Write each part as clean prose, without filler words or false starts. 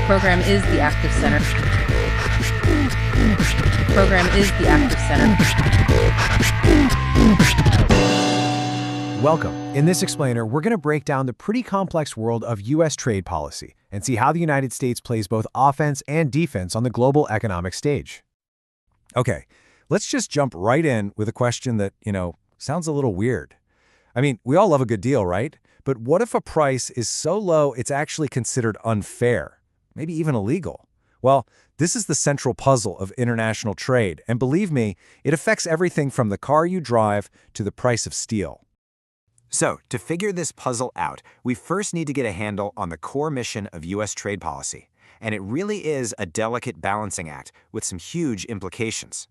Program is the active center. Program is the active center. Welcome. In this explainer, we're going to break down the pretty complex world of U.S. trade policy and see how the United States plays both offense and defense on the global economic stage. Okay, let's just jump right in with a question that, sounds a little weird. I mean, we all love a good deal, right? But what if a price is so low it's actually considered unfair? Maybe even illegal? Well, this is the central puzzle of international trade, and believe me, it affects everything from the car you drive to the price of steel. So, to figure this puzzle out, we first need to get a handle on the core mission of U.S. trade policy. And it really is a delicate balancing act with some huge implications.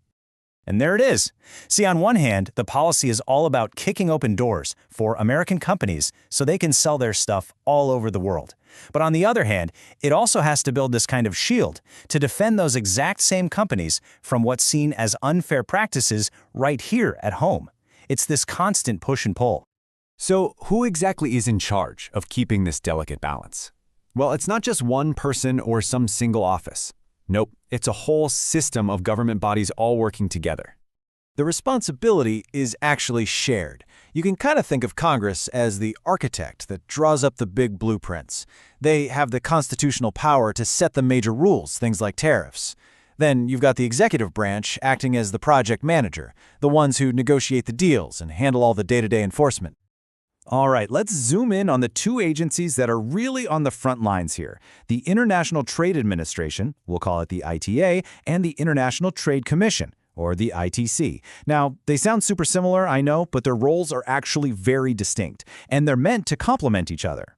And there it is. See, on one hand, the policy is all about kicking open doors for American companies so they can sell their stuff all over the world. But on the other hand, it also has to build this kind of shield to defend those exact same companies from what's seen as unfair practices right here at home. It's this constant push and pull. So, who exactly is in charge of keeping this delicate balance? Well, it's not just one person or some single office. Nope, it's a whole system of government bodies all working together. The responsibility is actually shared. You can kind of think of Congress as the architect that draws up the big blueprints. They have the constitutional power to set the major rules, things like tariffs. Then you've got the executive branch acting as the project manager, the ones who negotiate the deals and handle all the day-to-day enforcement. All right, let's zoom in on the two agencies that are really on the front lines here. The International Trade Administration, we'll call it the ITA, and the International Trade Commission, or the ITC. Now, they sound super similar, I know, but their roles are actually very distinct, and they're meant to complement each other.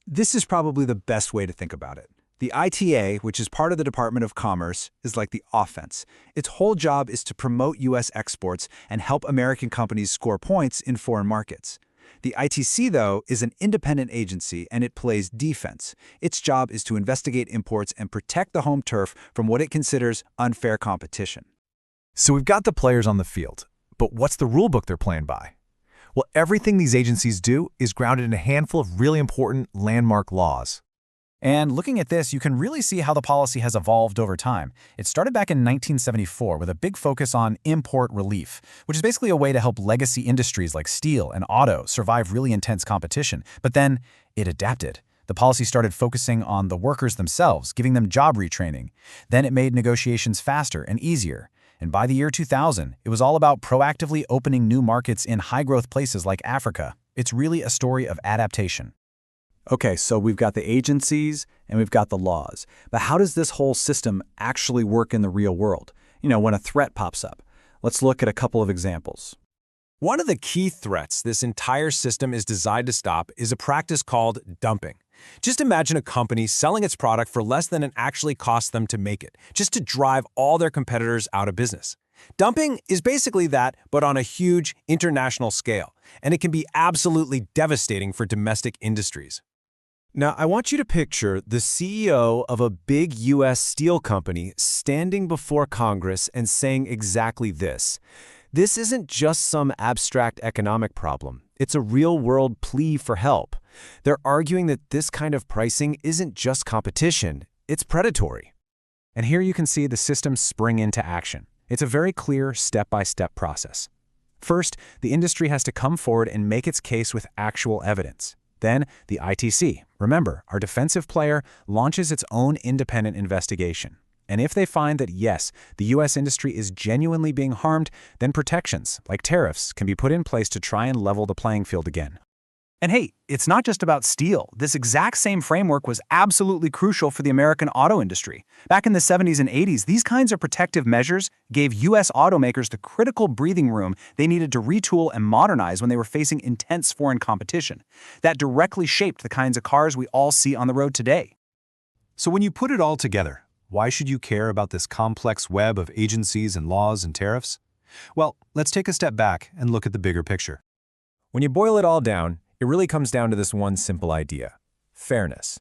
This is probably the best way to think about it. The ITA, which is part of the Department of Commerce, is like the offense. Its whole job is to promote U.S. exports and help American companies score points in foreign markets. The ITC, though, is an independent agency, and it plays defense. Its job is to investigate imports and protect the home turf from what it considers unfair competition. So we've got the players on the field, but what's the rule book they're playing by? Well, everything these agencies do is grounded in a handful of really important landmark laws. And looking at this, you can really see how the policy has evolved over time. It started back in 1974 with a big focus on import relief, which is basically a way to help legacy industries like steel and auto survive really intense competition. But then it adapted. The policy started focusing on the workers themselves, giving them job retraining. Then it made negotiations faster and easier. And by the year 2000, it was all about proactively opening new markets in high-growth places like Africa. It's really a story of adaptation. Okay, so we've got the agencies and we've got the laws. But how does this whole system actually work in the real world? When a threat pops up. Let's look at a couple of examples. One of the key threats this entire system is designed to stop is a practice called dumping. Just imagine a company selling its product for less than it actually costs them to make it, just to drive all their competitors out of business. Dumping is basically that, but on a huge international scale, and it can be absolutely devastating for domestic industries. Now, I want you to picture the CEO of a big U.S. steel company standing before Congress and saying exactly this. This isn't just some abstract economic problem. It's a real-world plea for help. They're arguing that this kind of pricing isn't just competition, it's predatory. And here you can see the system spring into action. It's a very clear step-by-step process. First, the industry has to come forward and make its case with actual evidence. Then, the ITC, remember, our defensive player, launches its own independent investigation. And if they find that, yes, the U.S. industry is genuinely being harmed, then protections, like tariffs, can be put in place to try and level the playing field again. And hey, it's not just about steel. This exact same framework was absolutely crucial for the American auto industry. Back in the 70s and 80s, these kinds of protective measures gave U.S. automakers the critical breathing room they needed to retool and modernize when they were facing intense foreign competition. That directly shaped the kinds of cars we all see on the road today. So when you put it all together, why should you care about this complex web of agencies and laws and tariffs? Well, let's take a step back and look at the bigger picture. When you boil it all down, it really comes down to this one simple idea: fairness.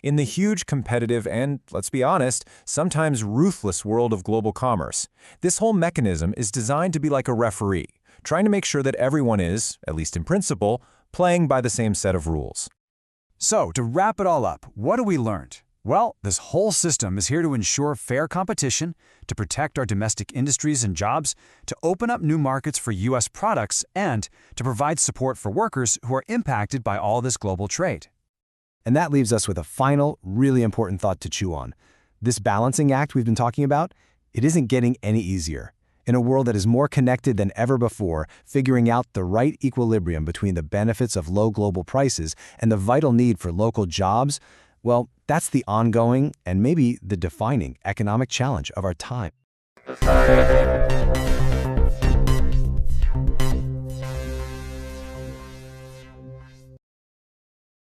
In the huge competitive and, let's be honest, sometimes ruthless world of global commerce, this whole mechanism is designed to be like a referee, trying to make sure that everyone is, at least in principle, playing by the same set of rules. So, to wrap it all up, what have we learned? Well, this whole system is here to ensure fair competition, to protect our domestic industries and jobs, to open up new markets for U.S. products, and to provide support for workers who are impacted by all this global trade. And that leaves us with a final, really important thought to chew on. This balancing act we've been talking about, it isn't getting any easier. In a world that is more connected than ever before, figuring out the right equilibrium between the benefits of low global prices and the vital need for local jobs, well, that's the ongoing and maybe the defining economic challenge of our time.